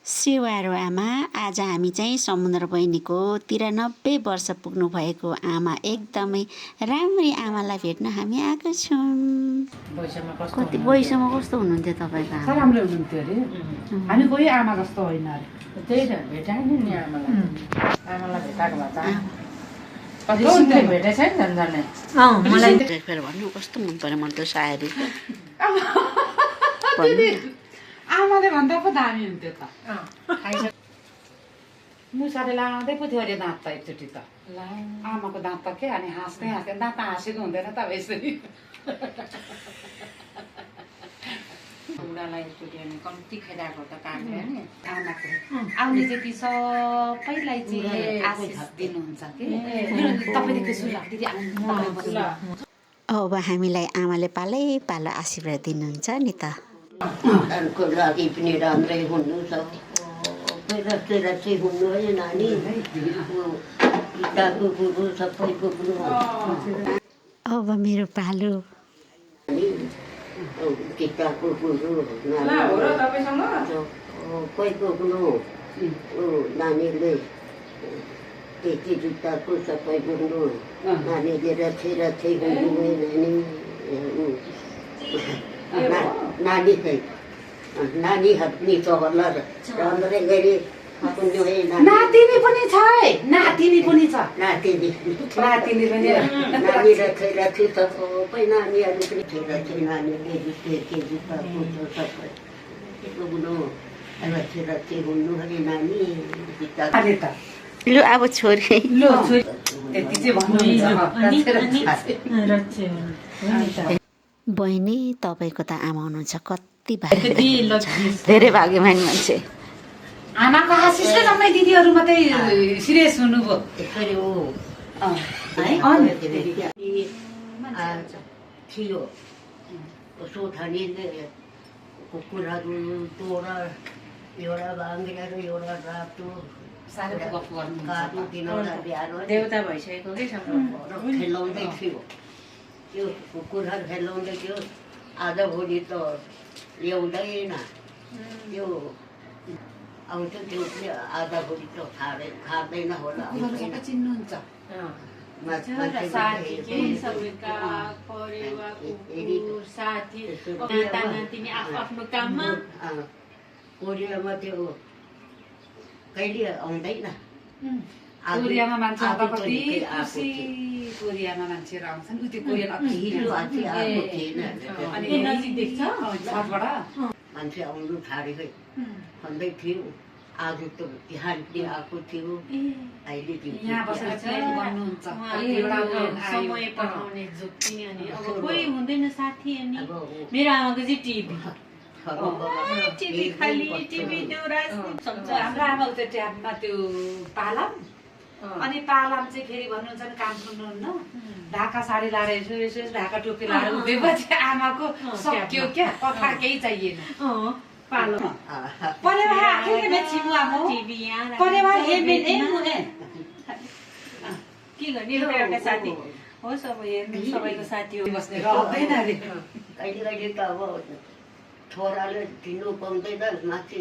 सेवारो आमा आज हामी चाहिँ समुद्र बहिनीको 93 वर्ष पुग्नु भएको आमा एकदमै राम्री आमालाई भेट्न हामी आएको छौँ। कति वयसम्म कस्तो हुनुहुन्थ्यो तपाईँको आमा? राम्रै हुनुहुन्थ्यो अरे। हामी कोही आमा जस्तो होइन अरे। त्यही त भेटाएन नि आमालाई। आमालाई भेटाएको भए त कति भेटे छैन झन्झनै। मलाई फेरि भन्नु कस्तो मन पर्यो मलाई त्यो सायरी। आमाले भन्दा पो दामी हुन्थ्यो त। मुसाले लाउँदै पो थियो अरे दाँत त एकचोटि त। आमाको दाँत त के अनि हाँस्दै हाँस्दै दाँत हाँसेको हुँदैन त अब यसरी। बुढालाई एकचोटि अनि कम्ती खाइरहेको त काट्यो नि आमाको आउने चाहिँ सबैलाई चाहिँ आशिष दिनुहुन्छ कि तपाईँले सुला दिदी आउनु। अब हामीलाई आमाले पालै पालो आशीर्वाद दिनुहुन्छ नि त। को लागि पनि राम्रै हुनु छ। रच्दै हुनु है नानी। पिताको गुरु सबैको गुरु। अब मेरो पालो पिताको गुरु कोहीको गुरु नानीले त्यति जुत्ताको सबै गुरु नानीले रच्दै हुनु है नानी चाहिँ नानीहरू पनि छ होला राम्रै गरी नातिनी पनि छ है। नातिनी पनि छ। नातिनी नातिनी पनि नानी रच्दै सबै नानीहरू पनि रच्दै नानीले जुत्ते जुत्ता कुर्छ सबै त्यसको गुरु रच्दै हुनु है नानी। लु अब छोरी लो छोरी त्यति चाहिँ भन्नु। बहिनी तपाईँको त आमा हुनुहुन्छ कति धेरै भाग्यमानी मान्छे। आमाको आशिषले जम्मै दिदीहरू मात्रै सिरियस हुनुभयो। यसरी हो थियो सोठानीले कुकुरहरू तोरा एउटा बाङ्ग्रेर एउटा रातो कालो दिनौला बिहान देउता भइसकेको कि खेलाउँदै थियो। त्यो कुकुरहरू खेलाउँदै थियो। आज भोलि त ल्याउँदैन त्यो आउँछ त्यो पनि आधा भोलि त खाँदैन होला। चिन्नुहुन्छ कोरियामा त्यो कहिले आउँदैन। कोरियामा मान्छे आउँदा कति खुसी। कोरियामा मान्छेहरू आउँछन् त्यो कोरियन मान्छे आउनु थालेकै भन्दै थियो। आज त बिहान पनि आएको थियो। अहिले यहाँ बसेर चाहिँ भन्नुहुन्छ समय पठाउने जुक्ति अनि अब कोही हुँदैन साथी अनि मेरो आमाको चाहिँ टिभी खाली टिभी हाम्रो आमाको त्यो ट्याबमा त्यो पालाम अनि पालाम चाहिँ फेरि भन्नुहुन्छ नि काम सुन्नुहुन्न ढाका साडी लाएर यसो ढाका टोपी लाएर उभिएपछि आमाको सक्यो क्या कथा केही चाहिएन। के गर्ने एउटा साथी हो सब हेर्नु सबैको साथी हो बस्ने रहँदैन अरे। कहिले त अब छोराले दिनु पाउँदैन माथि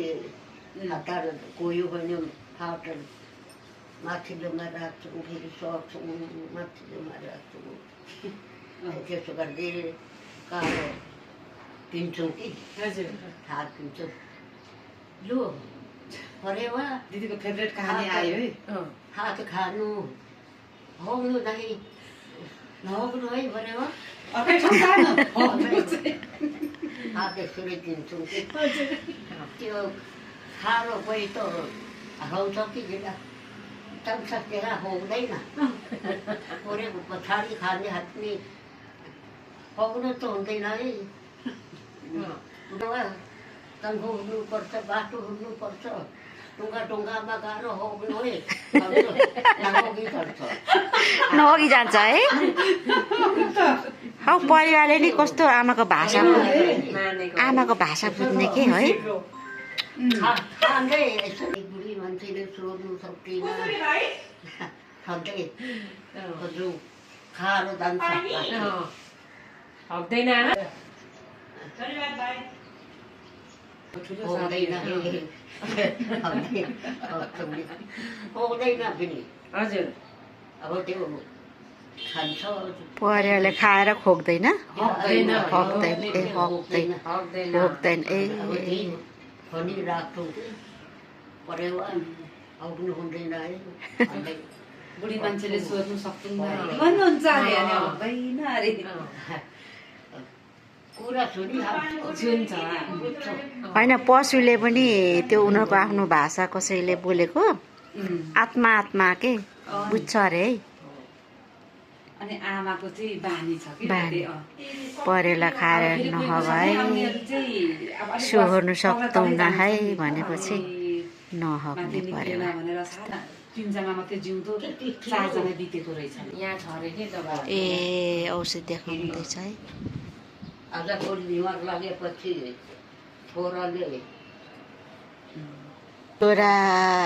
हतार गयो भने फाट माथिल्लोमा राख्छौँ फेरि सर्छौँ माथिल्लोमा राख्छौँ त्यसो गर्दै कालो किन्छौँ कि हात किन्छौँ। लु परेवा दिदीको फेभरेट कहानी आयो है। हात खानु हौनु दाइ नहोग्नु है परेवा हात यसरी किन्छौँ कि त्यो खानु कोही त हराउँछ कि जेला सक्दैन होग्दैन। परेको पछाडि खाने हात पनि होग्नु त हुँदैन है। तङ्गो हुनुपर्छ बाटो हुनुपर्छ टुङ्गामा गाह्रो होग्नु है नहोगी जान्छ है। हौ परिवारले नि कस्तो आमाको भाषा बुझ्ने के है। खाँदै यसरी बुढी मान्छेले सोध्नु सक्दैन खाँदै हजुर खाएर जान्छ हक्दैन ठुलो हुँदैन हुँदैन पनि हजुर अब त्यो खान्छ परेवाले खाएर खोक्दैन हक्दैन हक्दैन ए हक्दैन हक्दैन खोक्दैन ए अब त्यही भनिराख्छौँ कि परेवा आउनु हुँदैन है भन्दै बुढी मान्छेले सोध्नु सक्दैन भन्नुहुन्छ अरे अनि हक्दैन अरे कुरा सुनिहाल्छ सुन्छ होइन पशुले पनि त्यो उनीहरूको आफ्नो भाषा कसैले बोलेको आत्मा आत्मा के बुझ्छ अरे है अनि आमाको चाहिँ बानी छ कि बानी। अँ। परेला खाएर फेरि कोही नहगाए कसै आउनेहरू चाहिँ अब अलिक सोहोर्नु तल सक्दैनौँ तलै है जान्छ। भनेपछि अनि नहक्ने माथि निक्लेन परेवा भनेर 3जना मात्रै जिउँदो 4जना बितेको रहेछ यहाँ छ अरे नि तपाईँ ए औषध देखाउँदैछ है आज भोलि बिमार लागेपछि छोराले छोरा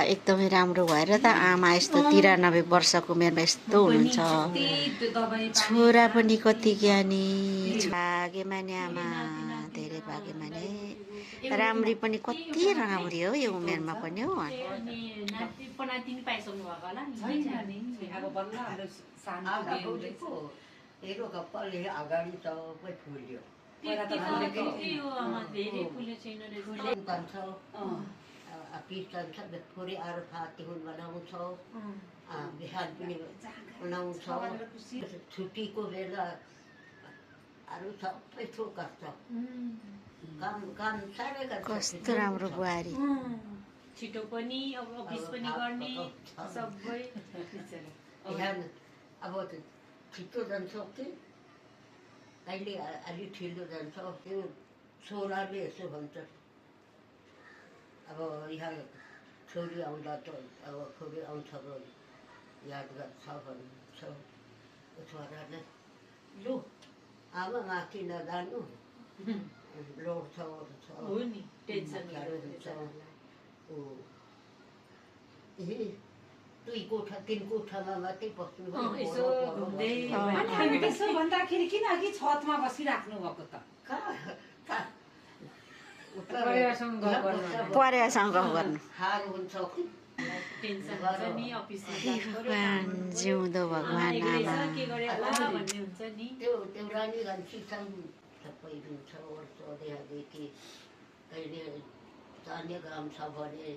एकदमै राम्रो भएर त आमा यस्तो 93 वर्षको उमेरमा यस्तो हुनुहुन्छ छोरा पनि कति ज्ञानी भागे माने आमा धेरै भागे माने राम्री पनि कति राम्री हो यो उमेरमा पनि हो अनि नाति पनाति नि पाइसक्नु भएको होला नि छैन नि अब बल्ल हाम्रो सानो आज बिहे भोलिको हेरो कपालले अगाडि सबै फुल्यो पहिला त त्यति फुलेकै त्यति हो आमा धेरै फुले छैन रहेछ जान्छ अँ। पिस जान्छ फेरि अरू फाती हुन बनाउँछ बिहान पनि बनाउँछ छुट्टीको बेला अरू सबै थोक गर्छ काम काम साह्रै गर्छ कस्तो राम्रो बुहारी छिटो पनि अब अफिस पनि गर्ने सबै बिहान अब छिटो जान्छ कि कहिले अलि ठिलो जान्छ त्यो छोराले यसो भन्छ अब यहाँ छोरी आउँदा त अब छोरी आउँछ र याद गर्छ भन्छ छोराले लु आमा माथि नजानु लोड छ हो नि टेन्सन हुन्छ दुई कोठा 3 कोठामा मात्रै बस्नु यसो घुम्दै अनि हामी त्यसो भन्दाखेरि किन अघि छतमा बसिराख्नु भएको त परिवारसँग गफ गर्नु परेवासँग गफ गर्नु हार हुन्छ कि टेन्सन हुन्छ नि अफिसमा जानु पर्यो, भगवान् काम गर्नु जिउँदो पर्यो। भगवान् एक रहेछ, आमा के गरे होला भन्ने हुन्छ नि त्यो रानी गान्छी सबै हुन्छ वर्षदेखि कहिले स्थानीय ग्राम छ भने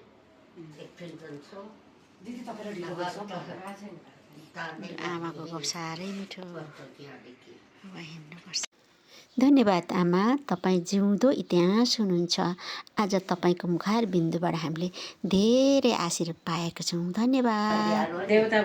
एकछिन जान्छ दिदी तपाईँलाई ढिलो भएछ आमाको गफ साह्रै मिठो त्यहाँदेखि अब हिँड्नुपर्छ धन्यवाद आमा तपाईँ जिउँदो इतिहास हुनुहुन्छ आज तपाईँको मुखार बिन्दुबाट हामीले धेरै आशीर्वाद पाएका छौँ धन्यवाद देउता